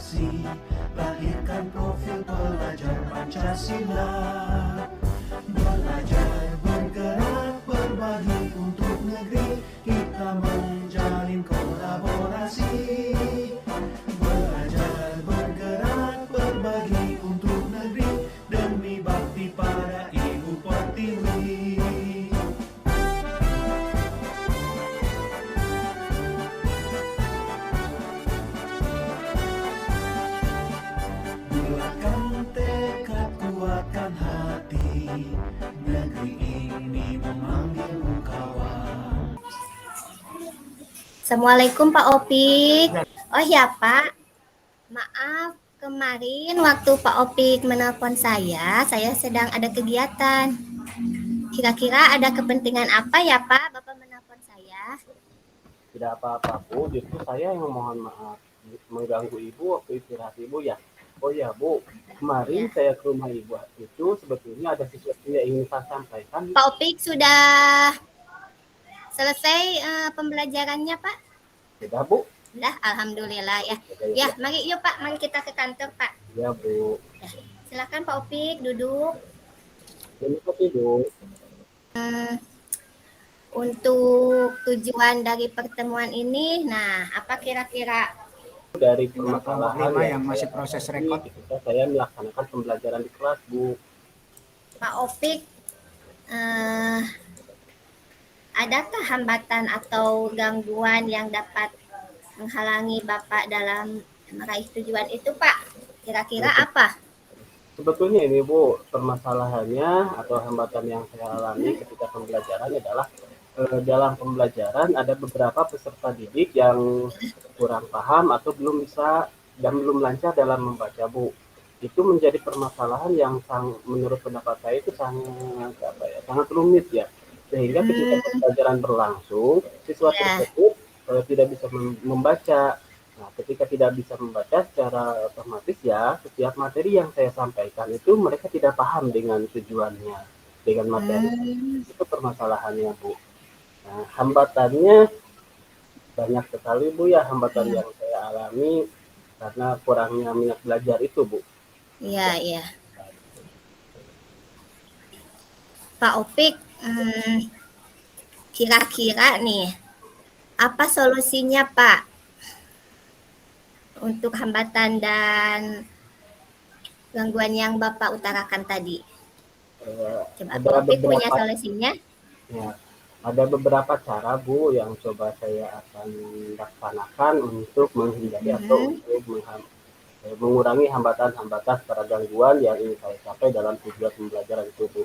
kolaborasi, lahirkan profil pelajar Pancasila. Belajar, bergerak, berbagi untuk negeri, kita menjalin kolaborasi. Belajar, bergerak, berbagi untuk negeri, demi bakti pada Ibu Pertiwi. Bulatkan tekad, kuatkan hati, negeri ini memanggilmu kawan. Assalamualaikum Pak Opik. Oh ya Pak, maaf kemarin waktu Pak Opik menelpon saya sedang ada kegiatan. Kira-kira ada kepentingan apa ya Pak Bapak menelpon saya? Tidak apa-apa Bu, justru saya yang mohon maaf mengganggu Ibu waktu istirahat Ibu ya. Oh ya Bu, kemarin saya ke rumah Ibu itu sebetulnya ada sesuatu yang ingin saya sampaikan. Pak Opik sudah selesai pembelajarannya Pak? Sudah Bu? Sudah, alhamdulillah ya. Ya, mari yuk Pak, mari kita ke kantor Pak. Ya Bu. Ya, silakan Pak Opik duduk. Terima kasih Bu. Untuk tujuan dari pertemuan ini, nah apa kira-kira? Dari permasalahan yang masih proses rekod ketika saya melaksanakan pembelajaran di kelas Bu. Pak Opik, adakah hambatan atau gangguan yang dapat menghalangi Bapak dalam meraih tujuan itu Pak? Kira-kira apa? Sebetulnya ini Bu, permasalahannya atau hambatan yang saya alami ketika pembelajaran adalah dalam pembelajaran ada beberapa peserta didik yang kurang paham atau belum bisa dan belum lancar dalam membaca Bu. Itu menjadi permasalahan yang menurut pendapat saya itu sangat rumit ya. Sehingga ketika pembelajaran berlangsung, siswa tersebut tidak bisa membaca. Nah, ketika tidak bisa membaca secara otomatis ya, setiap materi yang saya sampaikan itu mereka tidak paham dengan tujuannya, dengan materi. Itu permasalahannya Bu. Nah, hambatannya banyak sekali Bu ya, hambatan yang saya alami karena kurangnya minat belajar itu Bu. Iya, iya. Pak Opik, kira-kira nih, apa solusinya Pak untuk hambatan dan gangguan yang Bapak utarakan tadi? Coba Pak Opik punya solusinya? Ya, ada beberapa cara Bu yang coba saya akan laksanakan untuk menghindari atau untuk mengurangi hambatan-hambatan pada gangguan yang ingin saya capai dalam tujuan pembelajaran itu Bu.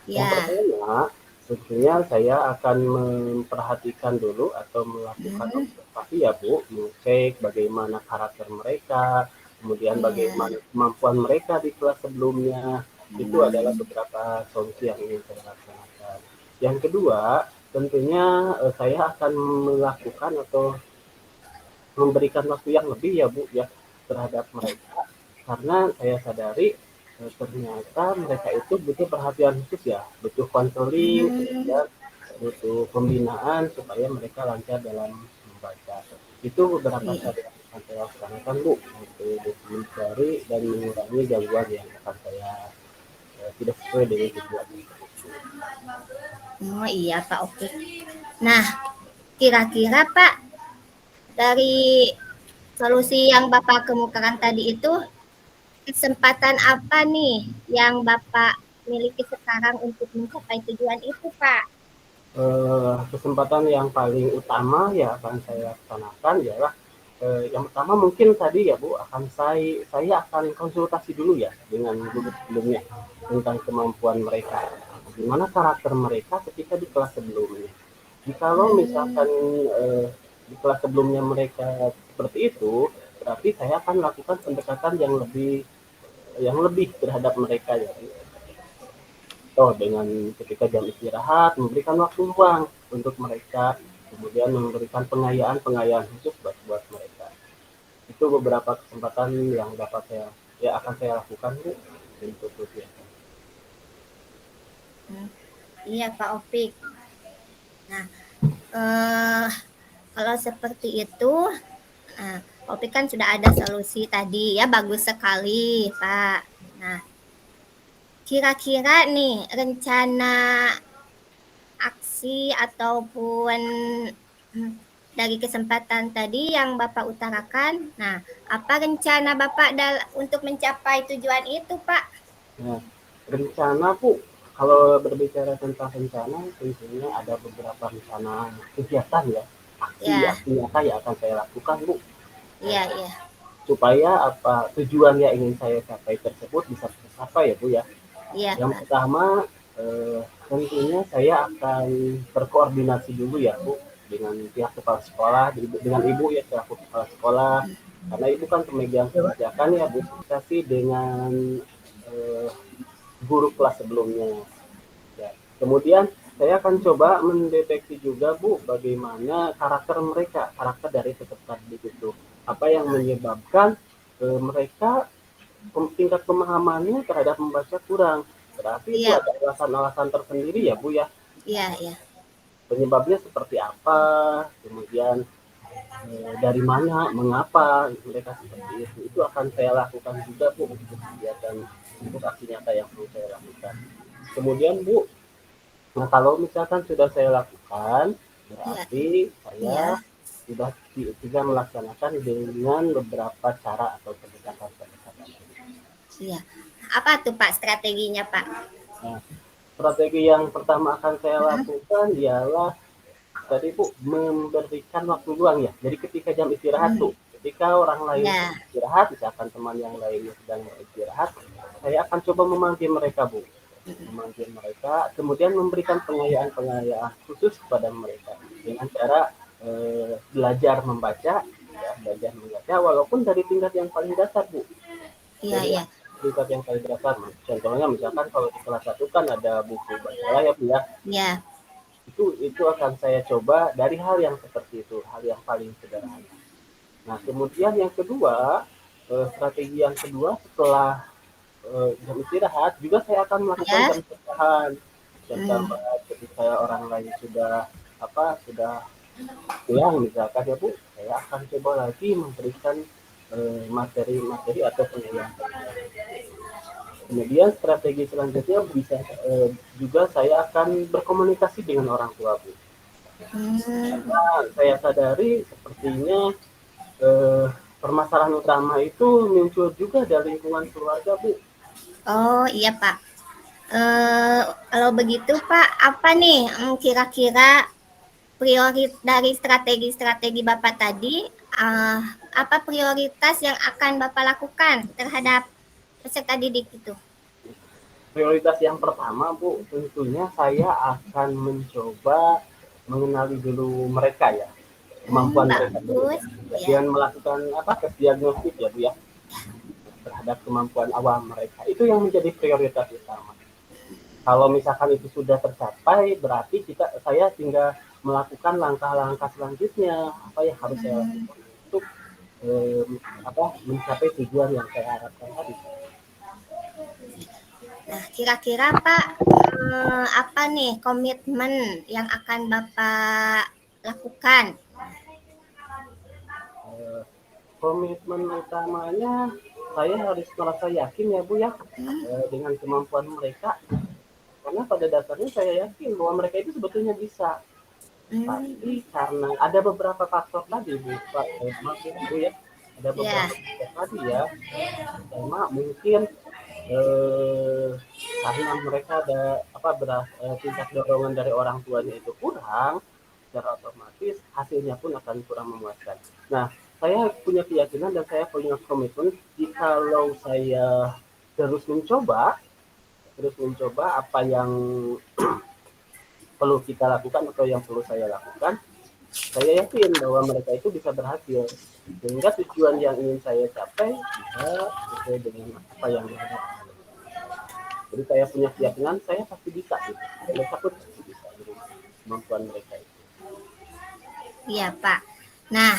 Yang pertama, tentunya saya akan memperhatikan dulu atau melakukan observasi ya Bu, mengecek bagaimana karakter mereka, kemudian bagaimana kemampuan mereka di kelas sebelumnya. Itu adalah beberapa solusi yang ingin saya laksanakan. Yang kedua, tentunya saya akan melakukan atau memberikan waktu yang lebih ya Bu ya terhadap mereka, karena saya sadari ternyata mereka itu butuh perhatian khusus ya, butuh konseling, dan butuh pembinaan supaya mereka lancar dalam membaca. Itu beberapa cara yang akan saya laksanakan Bu untuk mencari dan mengurangi gangguan yang akan saya tidak sesuai dengan tujuan. Oh iya Pak Opik. Nah, kira-kira Pak dari solusi yang Bapak kemukakan tadi itu, kesempatan apa nih yang Bapak miliki sekarang untuk mencapai tujuan itu Pak? Kesempatan yang paling utama ya akan saya laksanakan ialah yang pertama mungkin tadi ya Bu saya akan konsultasi dulu ya dengan guru sebelumnya tentang kemampuan mereka, bagaimana karakter mereka ketika di kelas sebelumnya. Jikalau misalkan di kelas sebelumnya mereka seperti itu, berarti saya akan melakukan pendekatan yang lebih terhadap mereka ya. Dengan ketika jam istirahat memberikan waktu luang untuk mereka, kemudian memberikan pengayaan khusus buat mereka. Itu beberapa kesempatan yang akan saya lakukan Bu untuk kegiatan. Iya Pak Opik. Nah, kalau seperti itu, Opi kan sudah ada solusi tadi ya, bagus sekali Pak. Nah, kira-kira nih rencana aksi ataupun dari kesempatan tadi yang Bapak utarakan. Nah, apa rencana Bapak untuk mencapai tujuan itu, Pak? Nah, rencana Bu, kalau berbicara tentang rencana, tentunya ada beberapa rencana kegiatan ya, Ya, aksi nyata yang akan saya lakukan Bu, iya, iya, supaya apa tujuan yang ingin saya capai tersebut bisa tercapai ya Bu ya. iya, Yang Pak. pertama, tentunya saya akan berkoordinasi dulu ya Bu dengan pihak kepala sekolah, dengan Ibu ya selaku kepala sekolah, karena Ibu kan pemegang kebijakan ya Bu, komunikasi dengan eh, guru kelas sebelumnya. Ya. Kemudian saya akan coba mendeteksi juga Bu bagaimana karakter mereka, karakter dari peserta didik itu. Apa yang menyebabkan mereka tingkat pemahamannya terhadap membaca kurang. Berarti itu Iya, ada alasan-alasan tersendiri ya Bu ya. iya, iya, Penyebabnya seperti apa, kemudian dari mana, mengapa mereka seperti itu akan saya lakukan juga Bu untuk kegiatan untuk aksi nyata yang perlu saya lakukan. Kemudian Bu, nah kalau misalkan sudah saya lakukan, iya, berarti iya, saya sudah melaksanakan dengan beberapa cara atau pendekatan-pendekatan. iya. Apa tuh Pak strateginya, Pak? Nah, strategi yang pertama akan saya lakukan ialah tadi Bu memberikan waktu luang ya. Jadi ketika jam istirahat Hmm, tuh, ketika orang lain ya, istirahat, misalkan teman yang lainnya sedang istirahat, saya akan coba memanggil mereka Bu, memanggil mereka, kemudian memberikan pengayaan-pengayaan khusus kepada mereka dengan cara belajar membaca, ya, belajar membaca, walaupun dari tingkat yang paling dasar Bu. iya, Dari iya, tingkat yang paling dasar, contohnya misalkan kalau di kelas 1 kan ada buku baca ya Bu ya, iya, itu akan saya coba dari hal yang seperti itu, hal yang paling sederhana. Nah, kemudian yang kedua, strategi yang kedua setelah jam istirahat juga saya akan melakukan iya, jam tambahan. Jam hmm, tambahan ketika orang lain sudah pulang misalkan ya Bu, saya akan coba lagi memberikan materi-materi atau penilaian. Kemudian strategi selanjutnya bisa juga saya akan berkomunikasi dengan orang tua Bu. hmm. Karena saya sadari sepertinya eh, permasalahan utama itu muncul juga dari lingkungan keluarga, Bu. Oh iya Pak. Kalau begitu Pak, apa nih kira-kira dari strategi-strategi Bapak tadi, uh, apa prioritas yang akan Bapak lakukan terhadap peserta didik itu? Prioritas yang pertama, Bu, tentunya saya akan mencoba mengenali dulu mereka ya, kemampuan mereka dulu Bagus, ya. ya. Dengan melakukan tes diagnostik ya, Bu ya, terhadap kemampuan awam mereka. Itu yang menjadi prioritas utama. Kalau misalkan itu sudah tercapai, berarti saya tinggal melakukan langkah-langkah selanjutnya apa yang harus saya lakukan untuk eh, mencapai tujuan yang saya harapkan tadi. Nah, kira-kira Pak, apa nih komitmen yang akan Bapak lakukan? Eh, Komitmen utamanya saya harus merasa yakin ya Bu ya dengan kemampuan mereka, karena pada dasarnya saya yakin bahwa mereka itu sebetulnya bisa, Hmm, tapi karena ada beberapa faktor tadi Bu, maaf ya Bu ya, ada ya, beberapa faktor tadi ya. Pertama mungkin eh, karena mereka ada tingkat dorongan dari orang tuanya itu kurang, secara otomatis hasilnya pun akan kurang memuaskan. Nah, saya punya keyakinan dan saya punya komitmen jikalau saya terus mencoba apa yang perlu kita lakukan atau yang perlu saya lakukan, saya yakin bahwa mereka itu bisa berhasil sehingga tujuan yang ingin saya capai bisa sesuai dengan apa yang diharapkan. Jadi saya punya keyakinan saya pasti bisa gitu. Mereka pun pasti bisa dengan kemampuan mereka itu. iya Pak. Nah,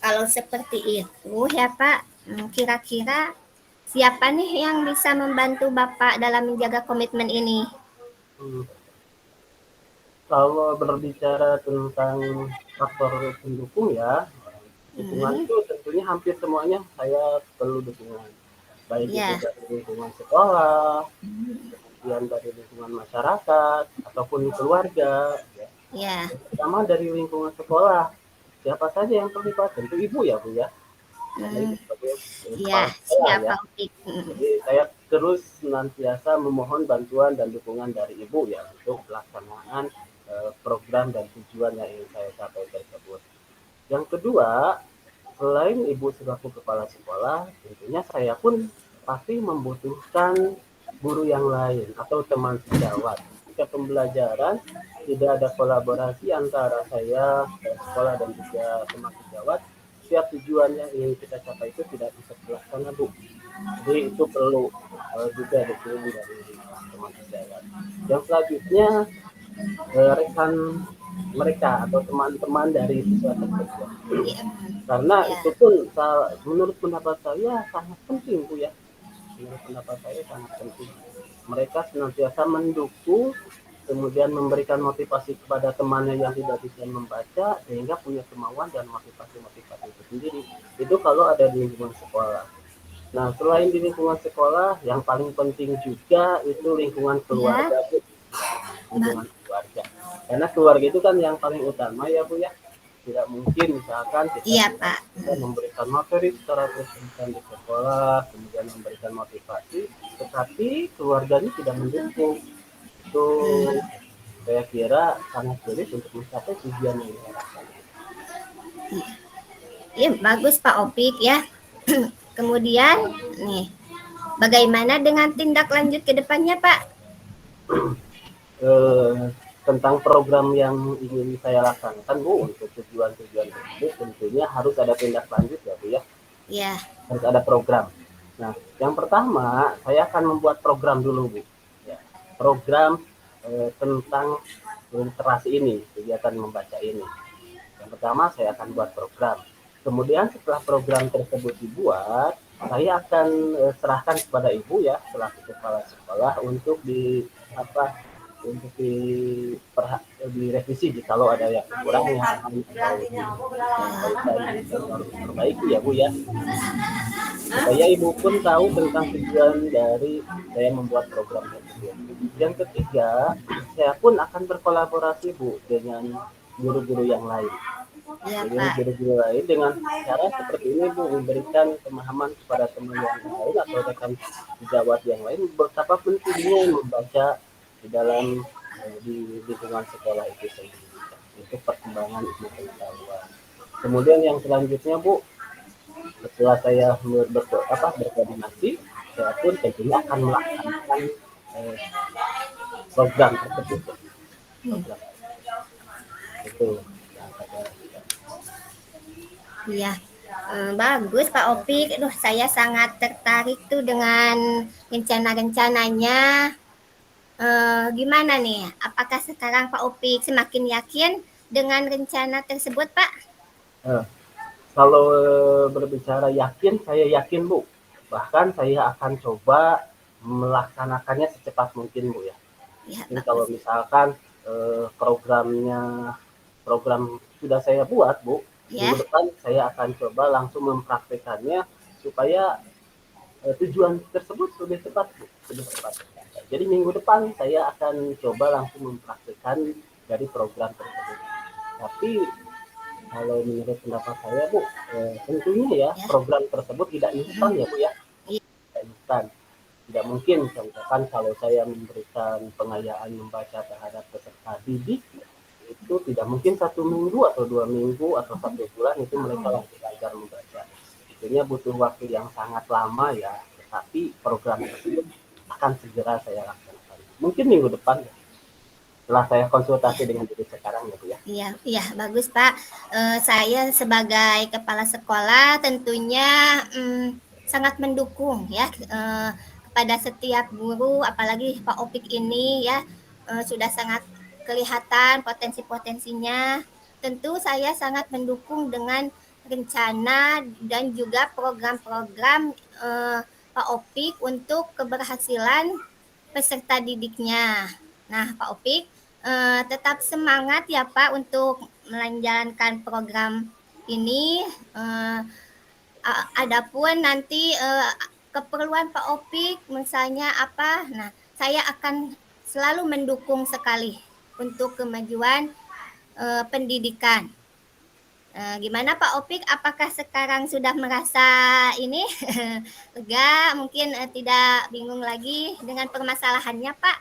kalau seperti itu ya Pak, kira-kira siapa nih yang bisa membantu Bapak dalam menjaga komitmen ini? Hmm. Kalau berbicara tentang faktor pendukung ya, dukungan Hmm, itu tentunya tentunya hampir semuanya saya perlu dukungan, baik itu Ya, dari lingkungan sekolah, kemudian dari lingkungan masyarakat ataupun keluarga, ya. ya, Pertama dari lingkungan sekolah, siapa saja yang terlibat? Tentu ibu ya Bu ya, karena ibu hmm, sebagai ya, kepala sekolah siap ya. Pak Opik. Jadi saya terus senantiasa memohon bantuan dan dukungan dari ibu ya untuk pelaksanaan program dan tujuan yang ingin saya capai tersebut. Yang kedua, selain ibu selaku kepala sekolah, tentunya saya pun pasti membutuhkan guru yang lain atau teman sejawat. Jika pembelajaran tidak ada kolaborasi antara saya, sekolah dan juga teman sejawat, setiap tujuan yang ingin kita capai itu tidak bisa terlaksana, Bu. Jadi itu perlu juga dukungan dari teman sejawat. Yang selanjutnya rekan mereka atau teman-teman dari siswa tersebut. Ya, Karena ya, itu pun menurut pendapat saya sangat penting Bu ya. Menurut pendapat saya sangat penting. Mereka senantiasa mendukung, kemudian memberikan motivasi kepada temannya yang tidak bisa membaca sehingga punya kemauan dan motivasi-motivasi itu sendiri. Itu kalau ada di lingkungan sekolah. Nah, selain di lingkungan sekolah, yang paling penting juga itu lingkungan ya, keluarga, Bu. Mbak. Lingkungan keluarga. Karena keluarga itu kan yang paling utama ya Bu ya. Tidak mungkin misalkan kita Iya tidak Pak. bisa memberikan materi secara terus-terusan di sekolah, kemudian memberikan motivasi, tetapi keluarganya tidak mendukung. Itu saya kira sangat sulit untuk mencapai tujuan yang diharapkan. Iya, bagus Pak Opik ya. Kemudian nih, bagaimana dengan tindak lanjut ke depannya Pak? Eh, Tentang program yang ingin saya laksanakan Bu, untuk tujuan-tujuan tersebut tentunya harus ada tindak lanjut ya Bu ya. Ya, Harus ada program. Nah, yang pertama saya akan membuat program dulu Bu. Ya, program tentang literasi ini, kegiatan membaca ini. Yang pertama saya akan buat program. Kemudian setelah program tersebut dibuat, saya akan serahkan kepada ibu ya selaku kepala sekolah untuk di apa untuk direvisi kalau ada yang kurangnya atau harus diperbaiki ya Bu ya, supaya ibu pun tahu tentang tujuan dari saya membuat program tersebut. Yang ketiga, saya pun akan berkolaborasi Bu dengan guru-guru yang lain. iya Jadi Pak. guru-guru lain dengan cara seperti ini Bu, memberikan pemahaman kepada teman yang lain atau rekan sejawat yang lain betapa pentingnya membaca di dalam di lingkungan sekolah itu sendiri untuk perkembangan ilmu pengetahuan. Kemudian yang selanjutnya Bu, setelah saya berkoordinasi, saya pun tentunya akan melaksanakan eh, program tersebut. Program itu yang saya lakukan. Iya. Bagus Pak Opik. Aduh, saya sangat tertarik tuh dengan rencana-rencananya. Gimana nih? Apakah sekarang Pak Opik semakin yakin dengan rencana tersebut, Pak? Eh, Kalau berbicara yakin, saya yakin Bu. Bahkan saya akan coba melaksanakannya secepat mungkin Bu ya. Ya, Mungkin kalau bagus. misalkan program sudah saya buat Bu, Ya, minggu depan saya akan coba langsung mempraktekannya supaya tujuan tersebut lebih cepat Bu, lebih cepat. Jadi minggu depan saya akan coba langsung mempraktekkan dari program tersebut. Tapi kalau menurut pendapat saya Bu, tentunya ya ya. program tersebut tidak instan ya Bu ya, Iya, tidak instan. Tidak mungkin misalkan kalau saya memberikan pengayaan membaca terhadap peserta didik, itu tidak mungkin 1 minggu atau 2 minggu atau 1 bulan itu mereka langsung belajar membaca. Tentunya butuh waktu yang sangat lama ya, tetapi program tersebut akan segera saya laksanakan. Mungkin minggu depan ya, setelah saya konsultasi dengan diri sekarang ya Bu ya. iya, iya, bagus Pak. Saya sebagai kepala sekolah tentunya sangat mendukung ya kepada setiap guru, apalagi Pak Opik ini ya sudah sangat kelihatan potensi-potensinya. Tentu saya sangat mendukung dengan rencana dan juga program-program Pak Opik untuk keberhasilan peserta didiknya. Nah, Pak Opik, tetap semangat ya Pak untuk menjalankan program ini. Adapun nanti keperluan Pak Opik misalnya apa, nah saya akan selalu mendukung sekali untuk kemajuan pendidikan. Gimana Pak Opik? Apakah sekarang sudah merasa ini lega? Mungkin tidak bingung lagi dengan permasalahannya, Pak?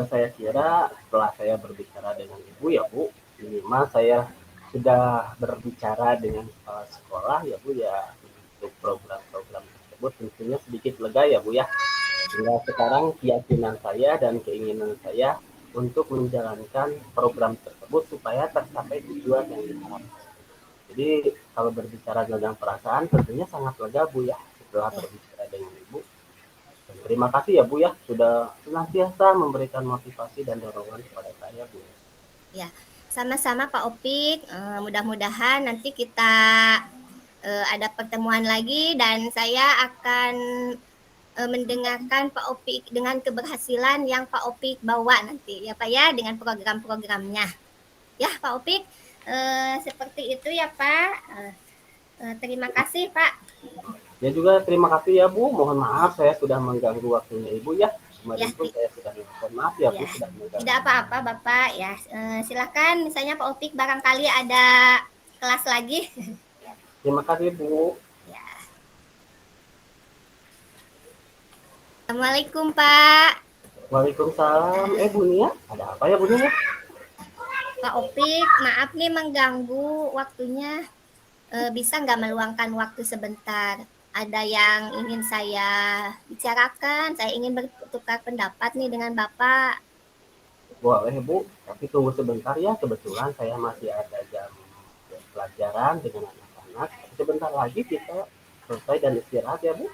Saya kira setelah saya berbicara dengan Ibu ya Bu, minimal saya sudah berbicara dengan kepala sekolah ya Bu ya, untuk program-program tersebut tentunya sedikit lega ya Bu ya. Sehingga sekarang keyakinan saya dan keinginan saya untuk menjalankan program tersebut supaya tercapai tujuan yang diharapkan. Jadi kalau berbicara tentang perasaan tentunya sangat lega Bu ya setelah Ya, berbicara dengan Ibu. Dan terima kasih ya Bu ya sudah senantiasa memberikan motivasi dan dorongan kepada saya Bu. ya. Sama-sama Pak Opik. Mudah-mudahan nanti kita ada pertemuan lagi dan saya akan mendengarkan Pak Opik dengan keberhasilan yang Pak Opik bawa nanti ya Pak ya dengan program-programnya. Ya Pak Opik, seperti itu ya Pak. Terima kasih Pak. Ya juga terima kasih ya Bu. Mohon maaf saya sudah mengganggu waktunya Ibu ya. Ya, Kemarin pun saya sudah mohon maaf ya Bu ya. sudah mengganggu. Tidak apa-apa Bapak ya. Silakan misalnya Pak Opik barangkali ada kelas lagi. Terima kasih Bu. Ya. Assalamualaikum Pak. Waalaikumsalam. Bu Nia, ada apa ya Bu Nia? Pak Opik, maaf nih mengganggu waktunya. Bisa nggak meluangkan waktu sebentar? Ada yang ingin saya bicarakan, saya ingin bertukar pendapat nih dengan Bapak. Boleh Bu, tapi tunggu sebentar ya. Kebetulan saya masih ada jam pelajaran dengan anak-anak. Sebentar lagi kita selesai dan istirahat ya Bu.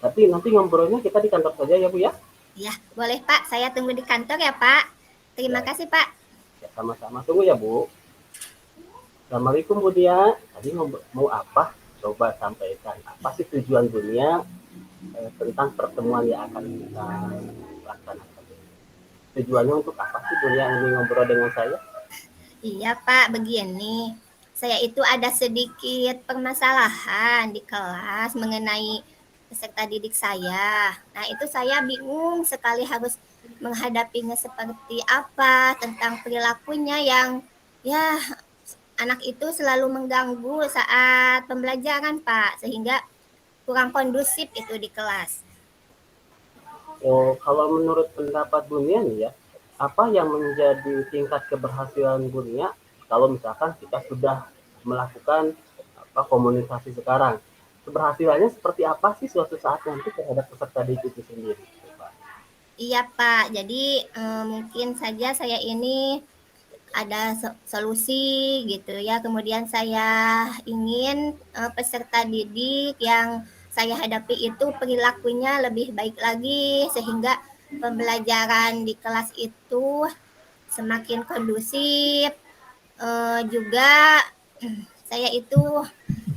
Tapi nanti ngobrolnya kita di kantor saja ya Bu ya. Ya, boleh Pak. Saya tunggu di kantor ya Pak. Terima Ya. kasih Pak. Ya, sama-sama tunggu ya Bu. Assalamualaikum Bu Dia. Tadi mau apa? Coba sampaikan. Apa sih tujuan Bu Nia tentang pertemuan yang akan kita laksanakan? Tujuannya untuk apa sih Bu Nia ini ngobrol dengan saya? Iya Pak, begini. Saya itu ada sedikit permasalahan di kelas mengenai peserta didik saya. Nah, itu saya bingung sekali harus menghadapinya seperti apa, tentang perilakunya yang ya anak itu selalu mengganggu saat pembelajaran, Pak, sehingga kurang kondusif itu di kelas. Oh, kalau menurut pendapat Bu Nia nih ya, apa yang menjadi tingkat keberhasilan Bu Nia kalau misalkan kita sudah melakukan komunikasi sekarang? Keberhasilannya seperti apa sih suatu saat nanti terhadap peserta didik itu sendiri? Iya, Pak. Jadi mungkin saja saya ini ada solusi gitu ya. Kemudian saya ingin peserta didik yang saya hadapi itu perilakunya lebih baik lagi sehingga pembelajaran di kelas itu semakin kondusif. Juga saya itu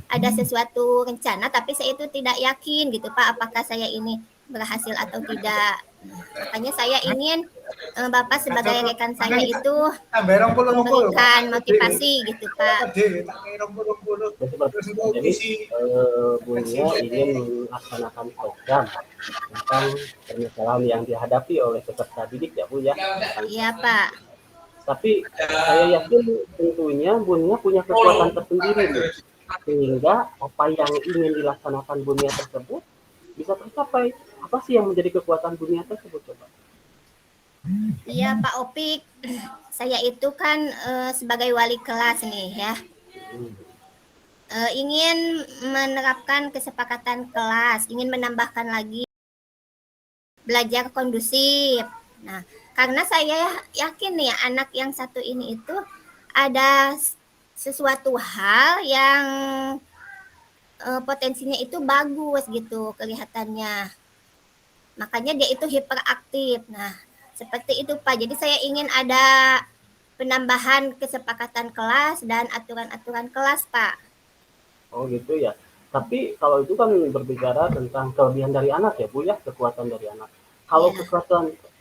ada sesuatu rencana tapi saya itu tidak yakin gitu Pak apakah saya ini berhasil atau tidak. Makanya saya ingin Bapak sebagai rekan saya itu memberikan motivasi gitu Pak. Jadi Bu Nia ingin melaksanakan program tentang permasalahan yang dihadapi oleh peserta didik ya Bu ya. Iya Pak. Tapi saya yakin tentunya Bu Nia punya kekuatan tersendiri Bu. Sehingga apa yang ingin dilaksanakan Bu Nia tersebut bisa tercapai. Apa sih yang menjadi kekuatan Bu Nia tersebut coba? Iya Pak Opik, saya itu kan sebagai wali kelas nih ya. Ingin menerapkan kesepakatan kelas, ingin menambahkan lagi belajar kondusif. Nah, karena saya yakin nih anak yang satu ini itu ada sesuatu hal yang potensinya itu bagus gitu kelihatannya. Makanya dia itu hiperaktif. Nah, seperti itu Pak. Jadi saya ingin ada penambahan kesepakatan kelas dan aturan-aturan kelas Pak. Oh gitu ya. Tapi kalau itu kan berbicara tentang kelebihan dari anak ya Bu ya, kekuatan dari anak. Kalau Ya.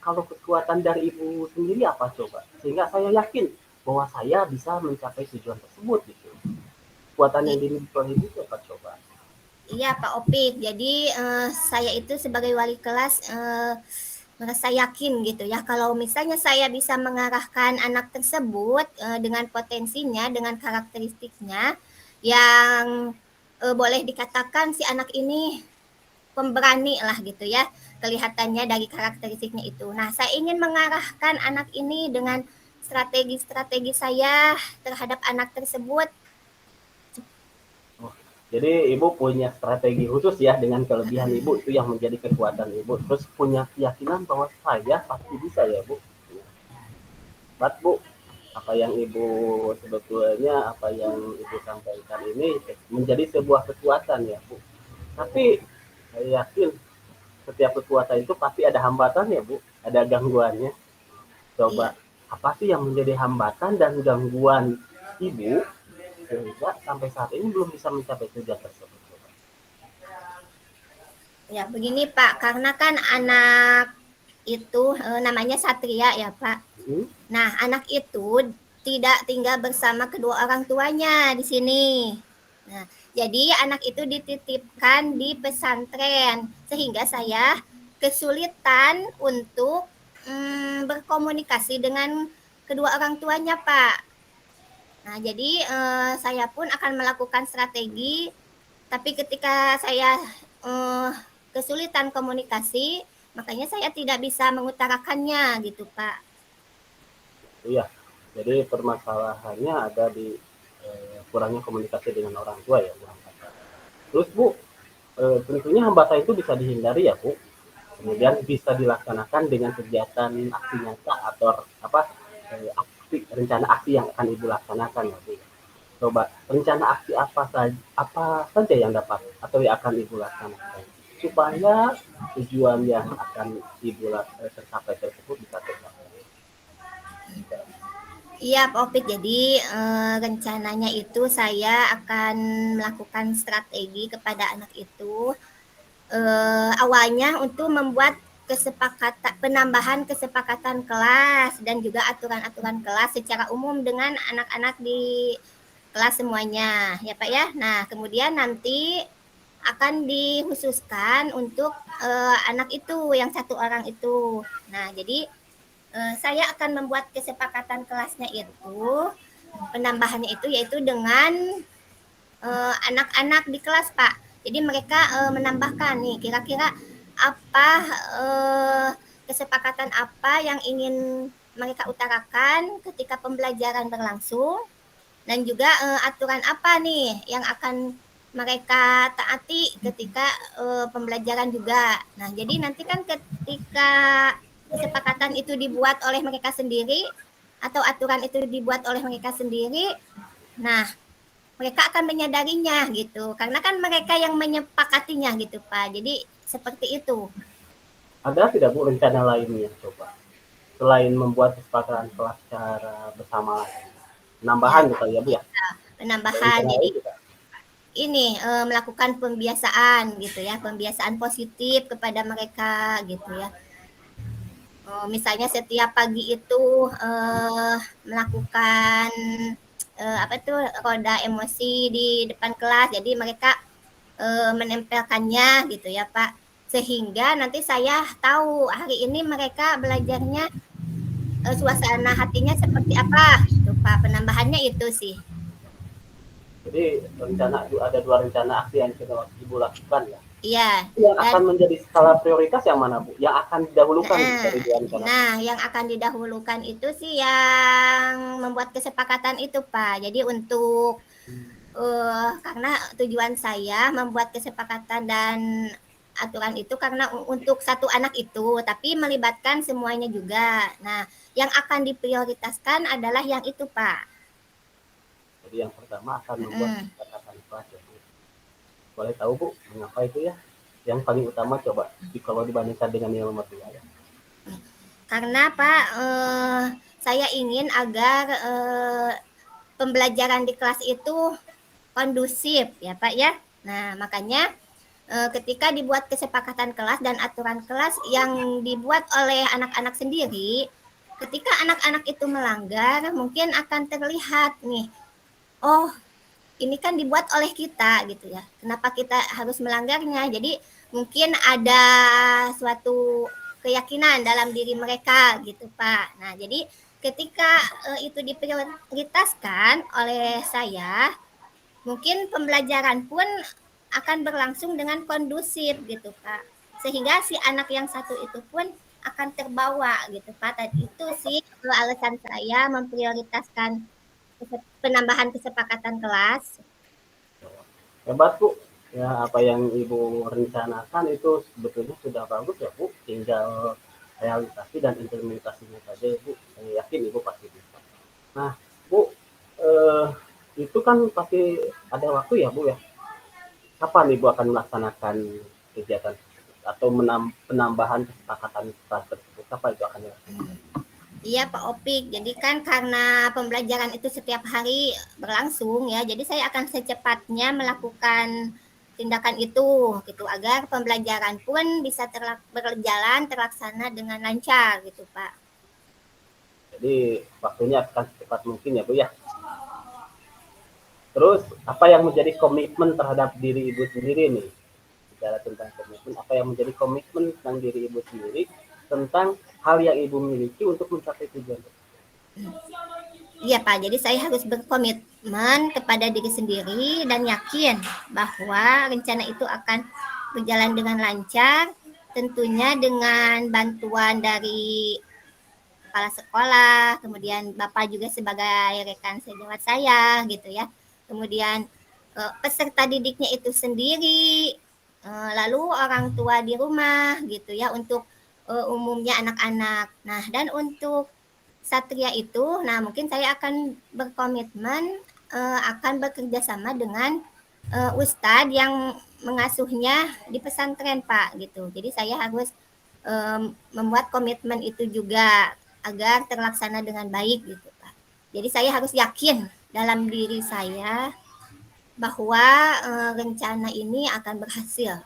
kekuatan dari Ibu sendiri apa coba? Sehingga saya yakin bahwa saya bisa mencapai tujuan tersebut gitu. Kekuatan yang dimiliki oleh Ibu apa coba? Iya Pak Opik, jadi saya itu sebagai wali kelas merasa yakin gitu ya kalau misalnya saya bisa mengarahkan anak tersebut dengan potensinya, dengan karakteristiknya yang boleh dikatakan si anak ini pemberani lah gitu ya, kelihatannya dari karakteristiknya itu. Nah, saya ingin mengarahkan anak ini dengan strategi-strategi saya terhadap anak tersebut. Oh, jadi Ibu punya strategi khusus ya dengan kelebihan Ibu itu yang menjadi kekuatan Ibu. Terus punya keyakinan bahwa saya pasti bisa ya Bu. Bat Bu, apa yang Ibu sebetulnya apa yang Ibu sampaikan ini menjadi sebuah kekuatan ya Bu. Tapi saya yakin setiap kekuatan itu pasti ada hambatan ya Bu, ada gangguannya. Iya. Coba apa sih yang menjadi hambatan dan gangguan Ibu sehingga sampai saat ini belum bisa mencapai tujuan tersebut? Ya, begini Pak, karena kan anak itu namanya Satria ya Pak. Hmm? Nah, anak itu tidak tinggal bersama kedua orang tuanya di sini. Nah, jadi anak itu dititipkan di pesantren sehingga saya kesulitan untuk berkomunikasi dengan kedua orang tuanya Pak. Nah, jadi saya pun akan melakukan strategi, tapi ketika saya kesulitan komunikasi, makanya saya tidak bisa mengutarakannya gitu Pak. Iya, jadi permasalahannya ada di kurangnya komunikasi dengan orang tua ya Bu. Terus Bu, tentunya hambatan itu bisa dihindari ya Bu. Kemudian bisa dilaksanakan dengan kegiatan aksi nyata atau apa rencana aksi yang akan Ibu laksanakan ya Bu. Coba rencana aksi apa saja yang dapat atau yang akan Ibu laksanakan supaya tujuan yang akan Ibu tercapai tersebut bisa tercapai. Iya, Pak Opik. Jadi rencananya itu saya akan melakukan strategi kepada anak itu. Awalnya untuk membuat penambahan kesepakatan kelas dan juga aturan-aturan kelas secara umum dengan anak-anak di kelas semuanya, ya Pak ya. Nah, kemudian nanti akan dikhususkan untuk anak itu yang satu orang itu. Nah, jadi saya akan membuat kesepakatan kelasnya itu, penambahannya itu yaitu dengan anak-anak di kelas Pak. Jadi mereka menambahkan nih kira-kira apa kesepakatan apa yang ingin mereka utarakan ketika pembelajaran berlangsung dan juga aturan apa nih yang akan mereka taati ketika pembelajaran juga. Nah, jadi nanti kan ketika kesepakatan itu dibuat oleh mereka sendiri atau aturan itu dibuat oleh mereka sendiri, nah mereka akan menyadarinya gitu. Karena kan mereka yang menyepakatinya gitu Pak. Jadi seperti itu. Ada tidak Bu rencana lainnya coba selain membuat kesepakatan kelas secara bersama lagi? Ya, Penambahan gitu ya Bu ya? penambahan. Rencana Jadi lain juga? ini melakukan pembiasaan gitu ya, pembiasaan positif kepada mereka gitu ya. Misalnya setiap pagi itu melakukan apa tuh roda emosi di depan kelas. Jadi mereka menempelkannya gitu ya Pak. Sehingga nanti saya tahu hari ini mereka belajarnya suasana hatinya seperti apa gitu Pak. Penambahannya itu sih. Jadi ada 2 rencana aksi yang Ibu lakukan ya. Iya. Yang Dan akan menjadi skala prioritas yang mana Bu? Yang akan didahulukan dari 2 rencana? nah, yang akan didahulukan itu sih yang membuat kesepakatan itu Pak. Jadi untuk karena tujuan saya membuat kesepakatan dan aturan itu karena untuk satu anak itu, tapi melibatkan semuanya juga. Nah, yang akan diprioritaskan adalah yang itu Pak. Jadi yang pertama akan membuat Mm-mm. kesepakatan kelas ya Bu. Boleh tahu Bu, mengapa itu ya? Yang paling utama coba kalau dibandingkan dengan yang nomor 2 ya. Karena Pak, saya ingin agar pembelajaran di kelas itu kondusif ya Pak ya. Nah, makanya ketika dibuat kesepakatan kelas dan aturan kelas yang dibuat oleh anak-anak sendiri, ketika anak-anak itu melanggar, mungkin akan terlihat nih, oh ini kan dibuat oleh kita gitu ya. Kenapa kita harus melanggarnya? Jadi mungkin ada suatu keyakinan dalam diri mereka gitu Pak. Nah jadi ketika itu diprioritaskan oleh saya, mungkin pembelajaran pun akan berlangsung dengan kondusif gitu Pak. Sehingga si anak yang satu itu pun akan terbawa gitu Pak. Tadi itu sih alasan saya memprioritaskan penambahan kesepakatan kelas. Hebat Bu. Ya, apa yang Ibu rencanakan itu sebetulnya sudah bagus ya Bu. Tinggal realisasi dan implementasinya saja Bu. Saya yakin Ibu pasti bisa. Nah, Bu, itu kan pasti ada waktu ya Bu ya. Kapan Ibu akan melaksanakan kegiatan atau penambahan kesepakatan kelas tersebut? Kapan itu akan dilaksanakan? Iya Pak Opik, jadi kan karena pembelajaran itu setiap hari berlangsung ya, jadi saya akan secepatnya melakukan tindakan itu gitu agar pembelajaran pun bisa berjalan terlaksana dengan lancar gitu Pak. Jadi waktunya akan secepat mungkin ya Bu ya. Terus apa yang menjadi komitmen terhadap diri Ibu sendiri nih? Bicara tentang komitmen, apa yang menjadi komitmen tentang diri Ibu sendiri tentang hal yang Ibu miliki untuk mencapai tujuan? Iya Pak, jadi saya harus berkomitmen kepada diri sendiri dan yakin bahwa rencana itu akan berjalan dengan lancar, tentunya dengan bantuan dari kepala sekolah, kemudian Bapak juga sebagai rekan sejawat saya gitu ya. Kemudian peserta didiknya itu sendiri, lalu orang tua di rumah gitu ya untuk umumnya anak-anak. Nah, dan untuk Satria itu, nah mungkin saya akan berkomitmen akan bekerja sama dengan ustadz yang mengasuhnya di pesantren Pak gitu. Jadi saya harus membuat komitmen itu juga agar terlaksana dengan baik gitu Pak. Jadi saya harus yakin dalam diri saya bahwa rencana ini akan berhasil.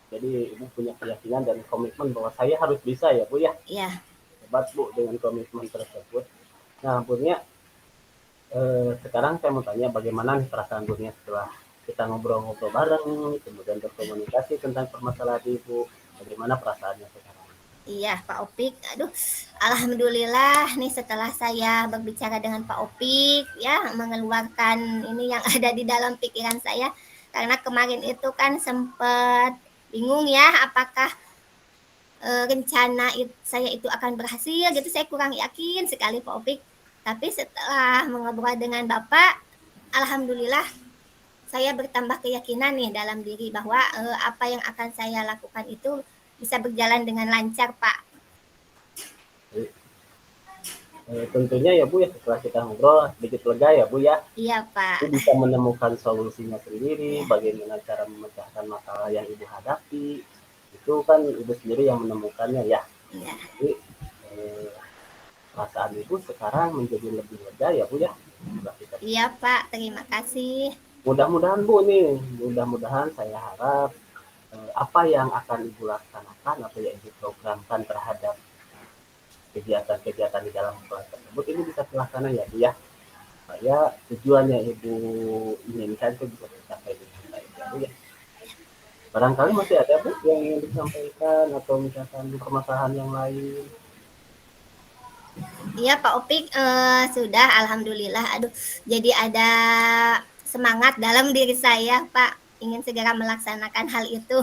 Jadi Ibu punya keyakinan dan komitmen bahwa saya harus bisa ya Bu ya. Ya. Hebat Bu dengan komitmen tersebut. Nah Bunya, sekarang saya mau tanya bagaimana nih perasaan Bunya setelah kita ngobrol-ngobrol bareng, kemudian berkomunikasi tentang permasalahan Ibu. Bagaimana perasaannya sekarang? Iya, Pak Opik. Aduh, alhamdulillah nih setelah saya berbicara dengan Pak Opik ya, mengeluarkan ini yang ada di dalam pikiran saya. Karena kemarin itu kan sempat bingung ya, apakah rencana saya itu akan berhasil gitu. Saya kurang yakin sekali Pak Opik. Tapi setelah mengobrol dengan Bapak, alhamdulillah saya bertambah keyakinan nih dalam diri bahwa apa yang akan saya lakukan itu bisa berjalan dengan lancar, Pak. Tentunya ya Bu ya setelah kita ngobrol sedikit lega ya Bu ya. Iya, Pak. Ibu bisa menemukan solusinya sendiri, Ya. bagaimana cara memecahkan masalah yang Ibu hadapi. Itu kan Ibu sendiri yang menemukannya ya. Iya. Jadi perasaan Ibu sekarang menjadi lebih lega ya Bu ya. Iya Pak, terima kasih. Mudah-mudahan Bu nih, mudah-mudahan saya harap apa yang akan Ibu laksanakan atau yang Ibu programkan terhadap kegiatan-kegiatan di dalam kelas tersebut ini bisa terlaksana ya Bu ya. Supaya tujuannya Ibu inginkan itu bisa tercapai dengan baik ya Bu ya. Barangkali masih ada Bu yang ingin disampaikan atau misalkan permasalahan yang lain. Iya Pak Opik, sudah alhamdulillah. Aduh, jadi ada semangat dalam diri saya Pak, ingin segera melaksanakan hal itu.